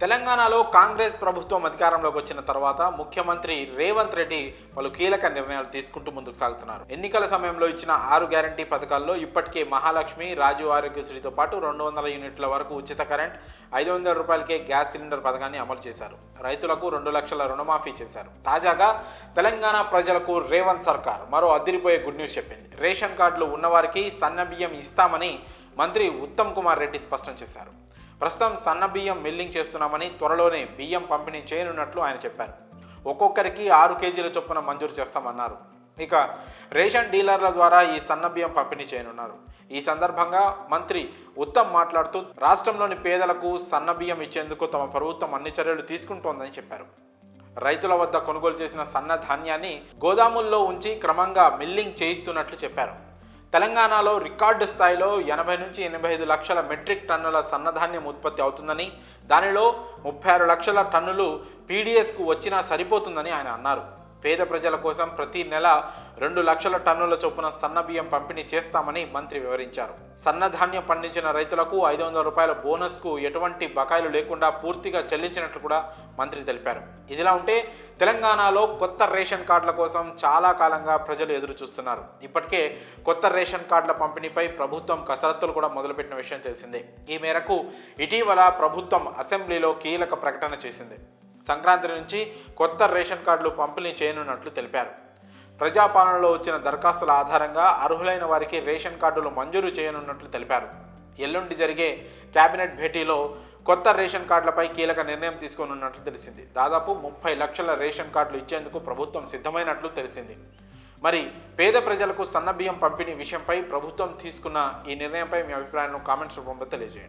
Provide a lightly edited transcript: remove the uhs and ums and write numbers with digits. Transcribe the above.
తెలంగాణలో కాంగ్రెస్ ప్రభుత్వం అధికారంలోకి వచ్చిన తర్వాత ముఖ్యమంత్రి రేవంత్ రెడ్డి పలు కీలక నిర్ణయాలు తీసుకుంటూ ముందుకు సాగుతున్నారు. ఎన్నికల సమయంలో ఇచ్చిన 6 గ్యారంటీ పథకాల్లో ఇప్పటికే మహాలక్ష్మి, రాజీవ్ ఆరోగ్యశ్రీతో పాటు 200 యూనిట్ల వరకు ఉచిత కరెంట్, 500 రూపాయలకే గ్యాస్ సిలిండర్ పథకాన్ని అమలు చేశారు. రైతులకు 2 లక్షల రుణమాఫీ చేశారు. తాజాగా తెలంగాణ ప్రజలకు రేవంత్ సర్కార్ మరో అదిరిపోయే గుడ్ న్యూస్ చెప్పింది. రేషన్ కార్డులు ఉన్నవారికి సన్నబియ్యం ఇస్తామని మంత్రి ఉత్తమ్ కుమార్ రెడ్డి స్పష్టం చేశారు. ప్రస్తుతం సన్న బియ్యం మిల్లింగ్ చేస్తున్నామని, త్వరలోనే బియ్యం పంపిణీ చేయనున్నట్లు ఆయన చెప్పారు. ఒక్కొక్కరికి 6 కేజీల చొప్పున మంజూరు చేస్తామన్నారు. ఇక రేషన్ డీలర్ల ద్వారా ఈ సన్న బియ్యం పంపిణీ చేయనున్నారు. ఈ సందర్భంగా మంత్రి ఉత్తమ్ మాట్లాడుతూ రాష్ట్రంలోని పేదలకు సన్న బియ్యం ఇచ్చేందుకు తమ ప్రభుత్వం అన్ని చర్యలు తీసుకుంటోందని చెప్పారు. రైతుల వద్ద కొనుగోలు చేసిన సన్న ధాన్యాన్ని గోదాముల్లో ఉంచి క్రమంగా మిల్లింగ్ చేయిస్తున్నట్లు చెప్పారు. తెలంగాణలో రికార్డు స్థాయిలో 80 నుంచి 85 లక్షల మెట్రిక్ టన్నుల సన్నధాన్యం ఉత్పత్తి అవుతుందని, దానిలో 36 లక్షల టన్నులు పీడీఎస్కు వచ్చినా సరిపోతుందని ఆయన అన్నారు. పేద ప్రజల కోసం ప్రతి నెల 2 లక్షల టన్నుల చొప్పున సన్న బియ్యం పంపిణీ చేస్తామని మంత్రి వివరించారు. సన్నధాన్యం పండించిన రైతులకు 500 రూపాయల బోనస్కు ఎటువంటి బకాయిలు లేకుండా పూర్తిగా చెల్లించినట్లు కూడా మంత్రి తెలిపారు. ఇదిలా ఉంటే తెలంగాణలో కొత్త రేషన్ కార్డుల కోసం చాలా కాలంగా ప్రజలు ఎదురు చూస్తున్నారు. ఇప్పటికే కొత్త రేషన్ కార్డుల పంపిణీపై ప్రభుత్వం కసరత్తులు కూడా మొదలుపెట్టిన విషయం తెలిసిందే. ఈ మేరకు ఇటీవల ప్రభుత్వం అసెంబ్లీలో కీలక ప్రకటన చేసింది. సంక్రాంతి నుంచి కొత్త రేషన్ కార్డులు పంపిణీ చేయనున్నట్లు తెలిపారు. ప్రజాపాలనలో వచ్చిన దరఖాస్తుల ఆధారంగా అర్హులైన వారికి రేషన్ కార్డులు మంజూరు చేయనున్నట్లు తెలిపారు. ఎల్లుండి జరిగే కేబినెట్ భేటీలో కొత్త రేషన్ కార్డులపై కీలక నిర్ణయం తీసుకోనున్నట్లు తెలిసింది. దాదాపు 30 లక్షల రేషన్ కార్డులు ఇచ్చేందుకు ప్రభుత్వం సిద్ధమైనట్లు తెలిసింది. మరి పేద ప్రజలకు సన్నబియ్యం పంపిణీ విషయంపై ప్రభుత్వం తీసుకున్న ఈ నిర్ణయంపై మీ అభిప్రాయాలను కామెంట్స్ రూపంలో తెలియజేయండి.